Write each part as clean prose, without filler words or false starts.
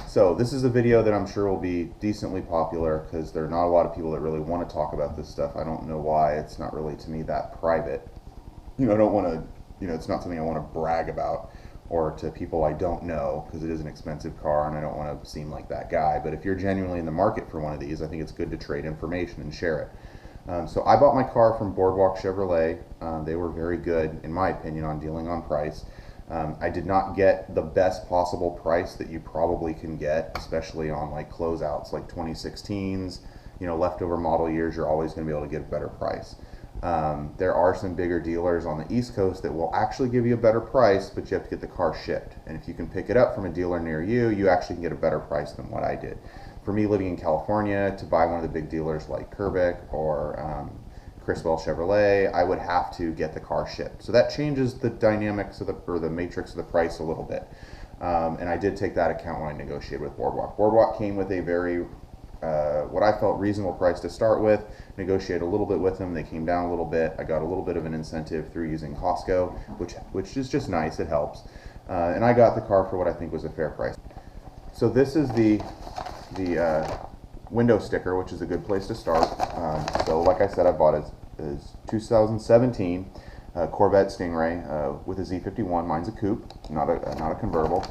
So this is a video that I'm sure will be decently popular because there are not a lot of people that really want to talk about this stuff. I don't know why. It's not really, to me, that private. I don't want to, it's not something I want to brag about or to people I don't know, because it is an expensive car and I don't want to seem like that guy. But if you're genuinely in the market for one of these, I think it's good to trade information and share it. So I bought my car from Boardwalk Chevrolet. They were very good, in my opinion, on dealing on price. I did not get the best possible price that you probably can get, especially on like closeouts, like 2016s, leftover model years. You're always going to be able to get a better price. There are some bigger dealers on the East Coast that will actually give you a better price, but you have to get the car shipped. And if you can pick it up from a dealer near you, you actually can get a better price than what I did. For me, living in California, to buy one of the big dealers like Corvette or Criswell Chevrolet, I would have to get the car shipped. So that changes the dynamics of the matrix of the price a little bit. And I did take that account when I negotiated with Boardwalk. Boardwalk came with a very what I felt reasonable price to start with. Negotiated a little bit with them. They came down a little bit. I got a little bit of an incentive through using Costco, which is just nice. It helps. And I got the car for what I think was a fair price. So this is the window sticker, which is a good place to start. So like I said, I bought it as 2017 Corvette Stingray with a Z51. Mine's a coupe, not a convertible.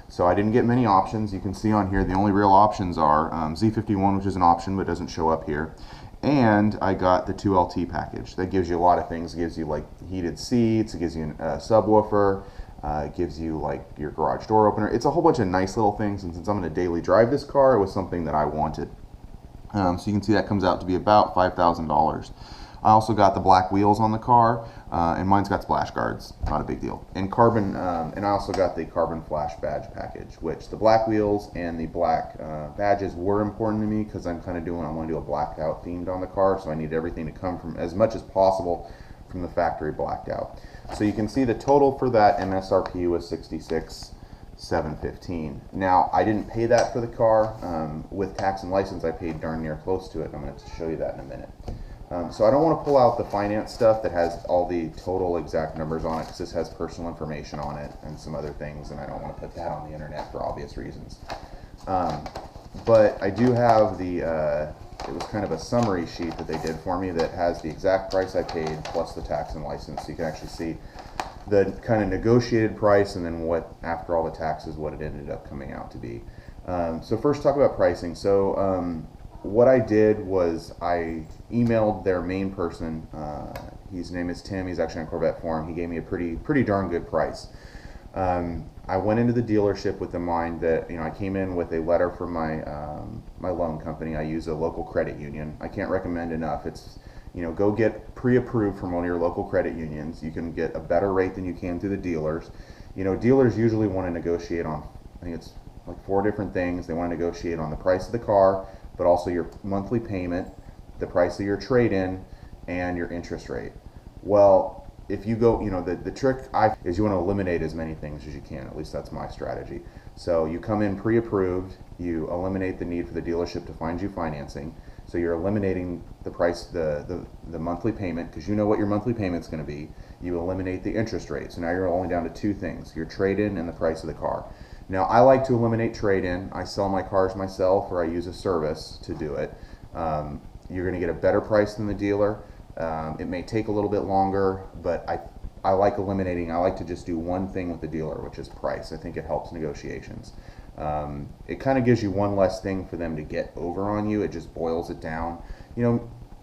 So I didn't get many options. You can see on here the only real options are Z51, which is an option but doesn't show up here. And I got the 2LT package. That gives you a lot of things. It gives you like heated seats, it gives you a subwoofer, it gives you like your garage door opener. It's a whole bunch of nice little things, and since I'm going to daily drive this car, it was something that I wanted. So you can see that comes out to be about $5,000. I also got the black wheels on the car, and mine's got splash guards, not a big deal. And and I also got the carbon flash badge package, which the black wheels and the black badges were important to me because I want to do a blacked out themed on the car, so I need everything to come from as much as possible from the factory blacked out. So you can see the total for that MSRP was $66,715. Now I didn't pay that for the car. With tax and license I paid darn near close to it. I'm going to show you that in a minute. So I don't want to pull out the finance stuff that has all the total exact numbers on it, because this has personal information on it and some other things, and I don't want to put that on the internet for obvious reasons. But I do have it was kind of a summary sheet that they did for me that has the exact price I paid plus the tax and license, so you can actually see the kind of negotiated price and then what, after all the taxes, what it ended up coming out to be. So first talk about pricing. So what I did was I emailed their main person. His name is Tim. He's actually on Corvette Forum. He gave me a pretty darn good price. I went into the dealership with the mind that I came in with a letter from my my loan company. I use a local credit union. I can't recommend enough. It's go get pre-approved from one of your local credit unions. You can get a better rate than you can through the dealers. Dealers usually want to negotiate on, I think it's like 4 different things. They want to negotiate on the price of the car, but also your monthly payment, the price of your trade-in, and your interest rate. Well, if you go, the trick is you want to eliminate as many things as you can. At least that's my strategy. So you come in pre-approved, you eliminate the need for the dealership to find you financing. So you're eliminating the price, the monthly payment, because you know what your monthly payment's going to be. You eliminate the interest rate. So now you're only down to 2 things: your trade-in and the price of the car. Now, I like to eliminate trade-in. I sell my cars myself, or I use a service to do it. You're going to get a better price than the dealer. It may take a little bit longer, but I like eliminating. I like to just do one thing with the dealer, which is price. I think it helps negotiations. It kind of gives you one less thing for them to get over on you. It just boils it down.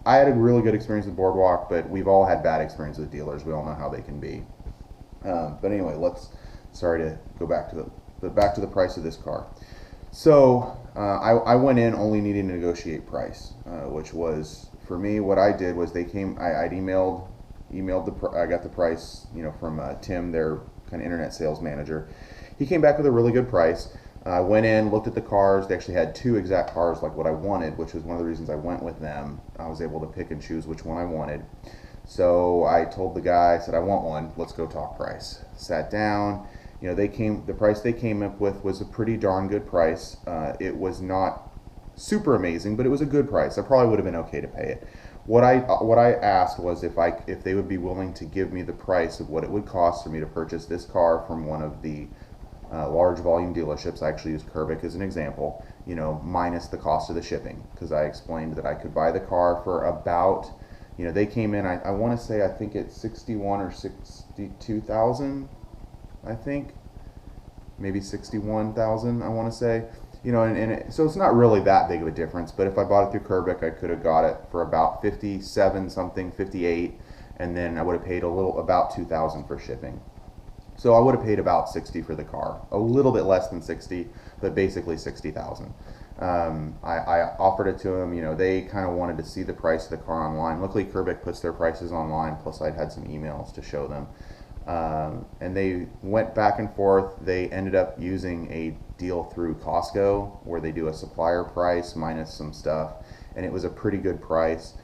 I had a really good experience with Boardwalk, but we've all had bad experiences with dealers. We all know how they can be. But anyway, sorry to go back to the price of this car. So I went in only needing to negotiate price, which was, for me, what I did was I'd emailed I got the price from Tim, their kind of internet sales manager. He came back with a really good price. I went in, looked at the cars. They actually had 2 exact cars like what I wanted, which was one of the reasons I went with them. I was able to pick and choose which one I wanted. So I told the guy, I said, I want one, let's go talk price. Sat down. The price they came up with was a pretty darn good price. It was not super amazing, but it was a good price. I probably would have been okay to pay it. What I asked was if they would be willing to give me the price of what it would cost for me to purchase this car from one of the large volume dealerships. I actually use Corvette as an example, you know, minus the cost of the shipping, because I explained that I could buy the car for about, you know, they came in, I want to say, I think it's 61 or 62,000, I think, maybe 61,000, I want to say, you know, so it's not really that big of a difference. But if I bought it through Corvette, I could have got it for about 57 something, 58, and then I would have paid about 2,000 for shipping. So I would have paid about 60 for the car, a little bit less than 60, but basically 60,000. I offered it to them. You know, they kind of wanted to see the price of the car online. Luckily, Corvette puts their prices online. Plus, I'd had some emails to show them, and they went back and forth. They ended up using a deal through Costco where they do a supplier price minus some stuff, and it was a pretty good price.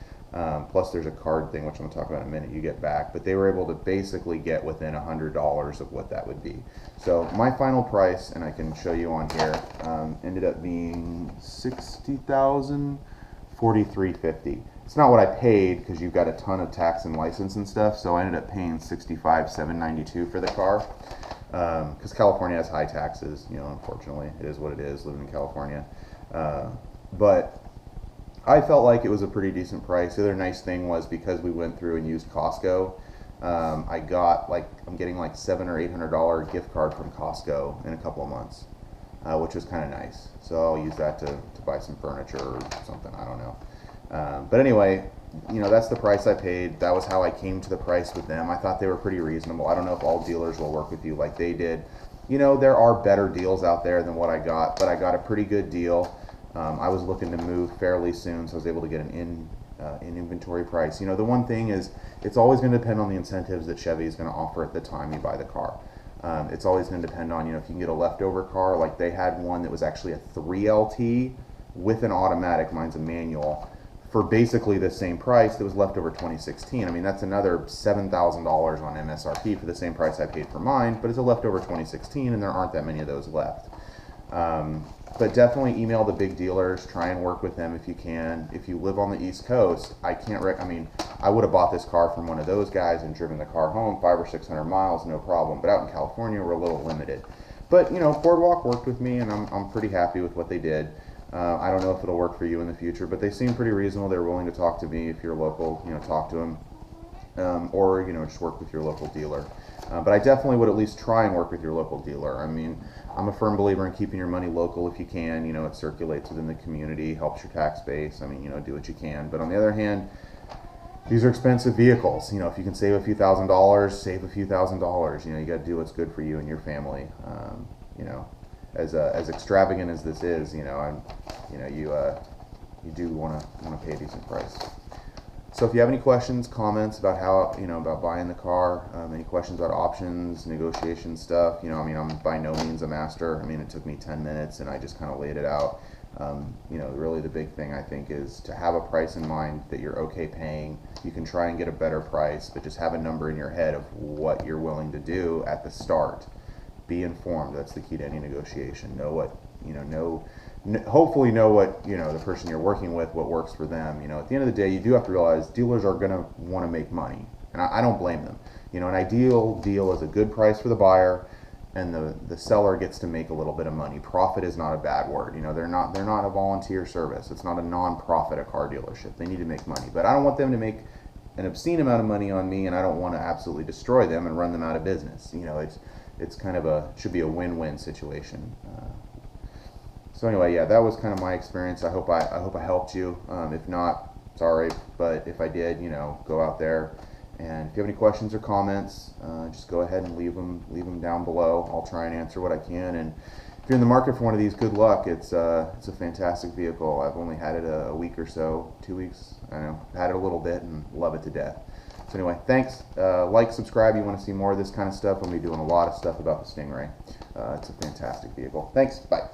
Plus there's a card thing, which I'm going to talk about in a minute, you get back. But they were able to basically get within $100 of what that would be. So my final price, and I can show you on here, ended up being $60,043.50. It's not what I paid, because you've got a ton of tax and license and stuff, so I ended up paying $65,792 for the car. Because California has high taxes, you know, unfortunately. It is what it is, living in California. But I felt like it was a pretty decent price. The other nice thing was, because we went through and used Costco, I got I'm getting like $700 or $800 gift card from Costco in a couple of months, which was kind of nice. So I'll use that to buy some furniture or something. I don't know. But anyway, you know, that's the price I paid. That was how I came to the price with them. I thought they were pretty reasonable. I don't know if all dealers will work with you like they did. You know, there are better deals out there than what I got, but I got a pretty good deal. I was looking to move fairly soon, so I was able to get an in-inventory price. You know, the one thing is, it's always going to depend on the incentives that Chevy is going to offer at the time you buy the car. It's always going to depend on, you know, if you can get a leftover car. Like they had one that was actually a 3LT with an automatic, mine's a manual, for basically the same price that was leftover 2016. I mean, that's another $7,000 on MSRP for the same price I paid for mine, but it's a leftover 2016, and there aren't that many of those left. But definitely email the big dealers, try and work with them if you can. If you live on the East Coast, I mean, I would have bought this car from one of those guys and driven the car home 500 or 600 miles, no problem. But out in California, we're a little limited. But, you know, Boardwalk worked with me, and I'm pretty happy with what they did. I don't know if it'll work for you in the future, but they seem pretty reasonable. They're willing to talk to me. If you're local, you know, talk to them. Or, you know, just work with your local dealer. But I definitely would at least try and work with your local dealer. I mean, I'm a firm believer in keeping your money local if you can. You know, it circulates within the community, helps your tax base. I mean, you know, do what you can. But on the other hand, these are expensive vehicles. You know, if you can save a few $1,000s, save a few $1,000s. You know, you got to do what's good for you and your family. You know, as extravagant as this is, you know, you do want to pay a decent price. So if you have any questions, comments about how, you know, about buying the car, any questions about options, negotiation stuff, you know, I mean, I'm by no means a master. I mean, it took me 10 minutes and I just kind of laid it out. You know, really the big thing I think is to have a price in mind that you're okay paying. You can try and get a better price, but just have a number in your head of what you're willing to do at the start. Be informed. That's the key to any negotiation. Know what, you know, hopefully know what, you know, the person you're working with, what works for them. You know, at the end of the day, you do have to realize dealers are going to want to make money, and I don't blame them. You know, an ideal deal is a good price for the buyer, and the seller gets to make a little bit of money. Profit is not a bad word. You know, they're not a volunteer service. It's not a non-profit, a car dealership. They need to make money, but I don't want them to make an obscene amount of money on me, and I don't want to absolutely destroy them and run them out of business. You know, it's kind of should be a win-win situation. So anyway, yeah, that was kind of my experience. I hope I helped you. If not, sorry, but if I did, you know, go out there, and if you have any questions or comments, just go ahead and leave them down below. I'll try and answer what I can. And if you're in the market for one of these, good luck. It's a fantastic vehicle. I've only had it a week or so, 2 weeks. I don't know, had it a little bit and love it to death. So anyway, thanks. Like, subscribe. You want to see more of this kind of stuff. We'll be doing a lot of stuff about the Stingray. It's a fantastic vehicle. Thanks. Bye.